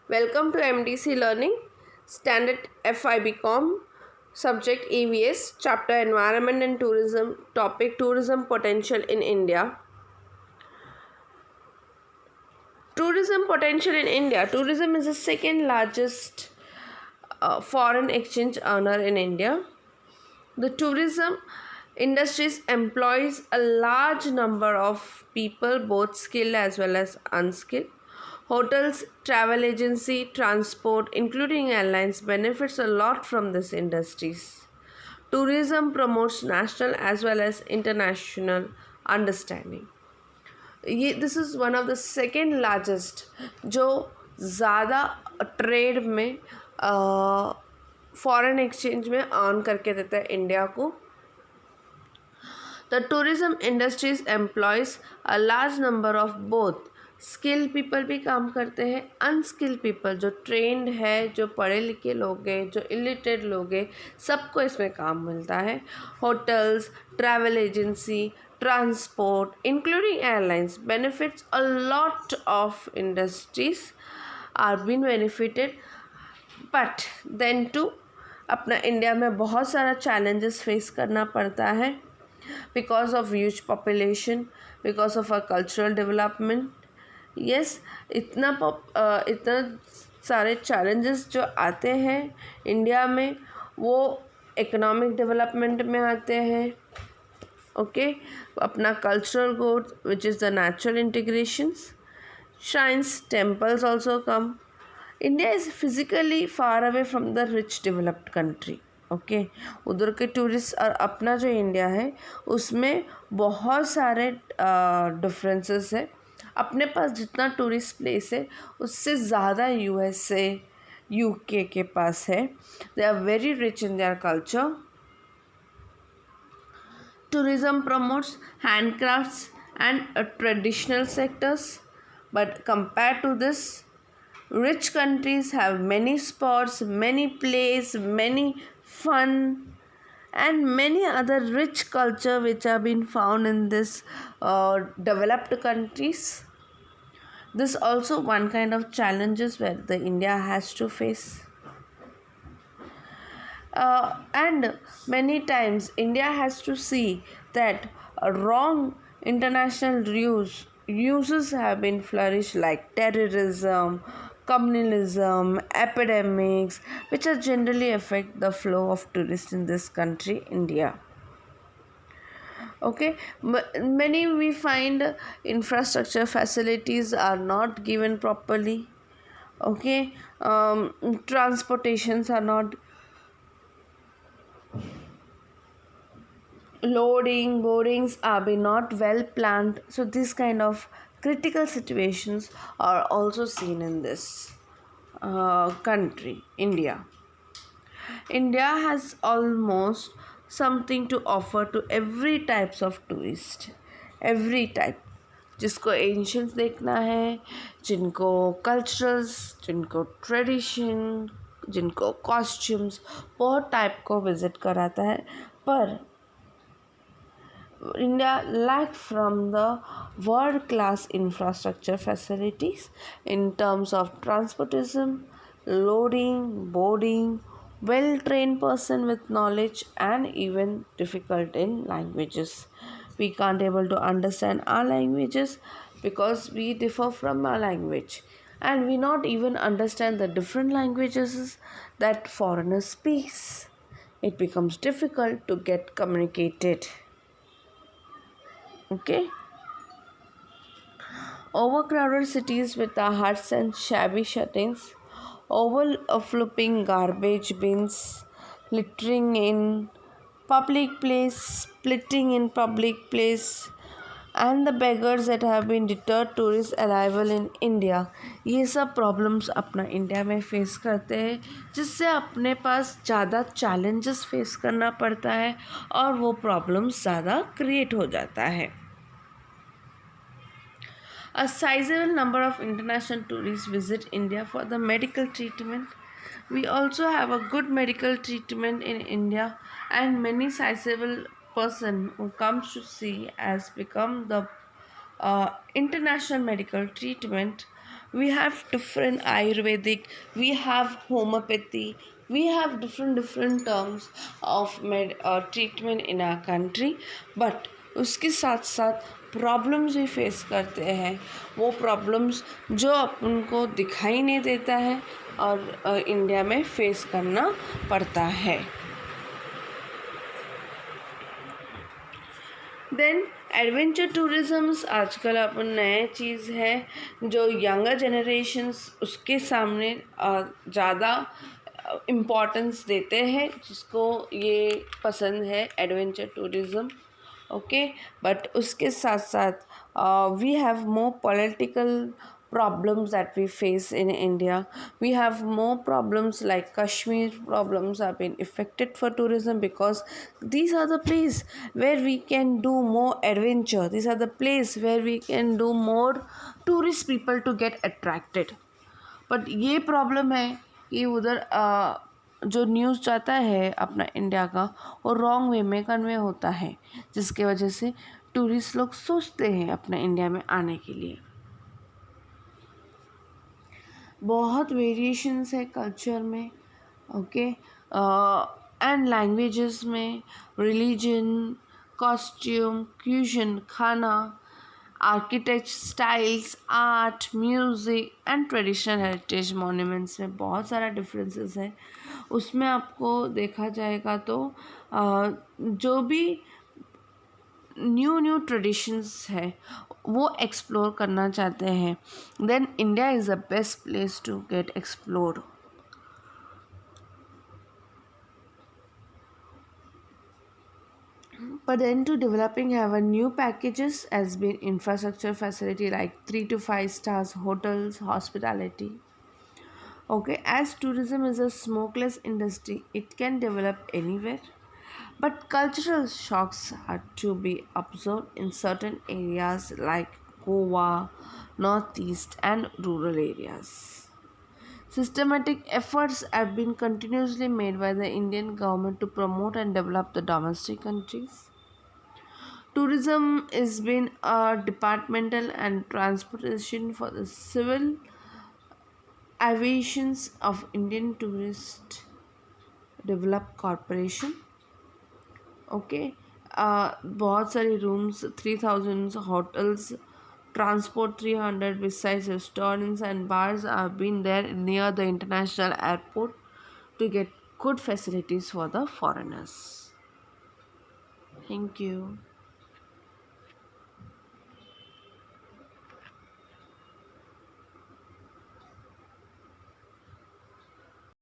Welcome to MDC Learning, Standard FIBCom, subject EVS, chapter Environment and Tourism, topic Tourism Potential in India. Tourism potential in India. Tourism is the second largest foreign exchange earner in India. The tourism industries employs a large number of people, both skilled as well as unskilled. Hotels, travel agency, transport, including airlines, benefits a lot from these industries. Tourism promotes national as well as international understanding. This is one of the second largest जो ज़्यादा trade में foreign exchange में earn करके देता है India को. The tourism industries employees a large number of both skill people भी काम करते हैं, अनस्किल्ड पीपल जो ट्रेंड है, जो पढ़े लिखे लोग हैं, जो इलिटरेट लोग हैं, सबको इसमें काम मिलता है. Hotels, travel agency, transport including airlines benefits a lot of industries are being benefited, but then too अपना इंडिया में बहुत सारा चैलेंजेस फेस करना पड़ता है because of huge population, because of a cultural development. Yes, इतना सारे चैलेंजेस जो आते हैं इंडिया में वो इकोनॉमिक डेवलपमेंट में आते हैं. ओके, अपना cultural growth which is the natural integrations, shrines, temples also come. India is physically far away from the rich developed country. Okay, उधर के टूरिस्ट और अपना जो इंडिया है उसमें बहुत सारे डिफरेंसेस है. अपने पास जितना टूरिस्ट प्लेस है उससे ज़्यादा USA, UK के पास है. They are very rich in their culture. Tourism promotes handcrafts and traditional sectors, but compared to this, rich countries have many spots, many plays, many fun, and many other rich culture which have been found in this developed countries. This also one kind of challenges where the India has to face. And many times India has to see that wrong international uses have been flourished, like terrorism, communalism, epidemics, which are generally affect the flow of tourists in this country, India. Okay, many we find infrastructure facilities are not given properly. Okay, transportations are not, loading boardings are be not well planned. So these kind of critical situations are also seen in this country, India. India has almost something to offer to every types of tourist, every type. जिसको एंशंस देखना है, जिनको culturals, जिनको tradition, जिनको costumes, बहुत type को visit कराता है. पर India lack from the world class infrastructure facilities in terms of transportation, loading, boarding, well trained person with knowledge, and even difficult in languages. We can't able to understand our languages because we differ from our language, and we not even understand the different languages that foreigners speak. It becomes difficult to get communicated. Okay, overcrowded cities with the huts and shabby shuttings, overflowing garbage bins, littering in public place, splitting in public place, and the beggars that have been deterred tourist arrival in India. ये सब problems अपना India में face करते हैं, जिससे अपने पास ज़्यादा challenges face करना पड़ता है और वो प्रॉब्लम्स ज़्यादा क्रिएट हो जाता है. A sizable number of international tourists visit India for the medical treatment. We also have a good medical treatment in India, and many sizable person who comes to see has become the international medical treatment We have different Ayurvedic, we have homeopathy, we have different terms of treatment in our country. But उसके साथ साथ problems भी face करते हैं, वो problems जो अपन को दिखाई नहीं देता है और इंडिया में फेस करना पड़ता है. देन एडवेंचर टूरिज़म्स आजकल अपन नए चीज़ है जो यंगर जनरेशन्स उसके सामने ज़्यादा इम्पोर्टेंस देते हैं, जिसको ये पसंद है एडवेंचर टूरिज़म. ओके, बट उसके साथ साथ we have more political problems that we face in India. We have more problems like Kashmir problems have been affected for tourism because these are the place where we can do more adventure. These are the place where we can do more tourist people to get attracted. But ये problem है कि उधर जो news जाता है अपना India का वो रॉन्ग वे में कन्वे होता है, जिसके वजह से टूरिस्ट लोग सोचते हैं अपना इंडिया में आने के लिए. बहुत वेरिएशंस है कल्चर में. ओके, एंड लैंग्वेजेस में, रिलीजन, कॉस्ट्यूम, क्यूजन, खाना, architect styles, art, music and traditional heritage monuments में बहुत सारा डिफरेंसेस है. उसमें आपको देखा जाएगा तो जो भी न्यू ट्रेडिशंस है वो एक्सप्लोर करना चाहते हैं, then India is the best place to get explore. But then to developing have a new packages has been infrastructure facility like 3 to 5 stars hotels, hospitality. Okay, as tourism is a smokeless industry, it can develop anywhere. But cultural shocks are to be observed in certain areas like Goa, Northeast, and rural areas. Systematic efforts have been continuously made by the Indian government to promote and develop the domestic countries. Tourism has been a departmental and transportation for the civil aviations of Indian Tourist Development Corporation. Okay, बहुत सारी rooms, 3000 hotels, transport 300 besides restaurants and bars have been there near the international airport to get good facilities for the foreigners. Thank you.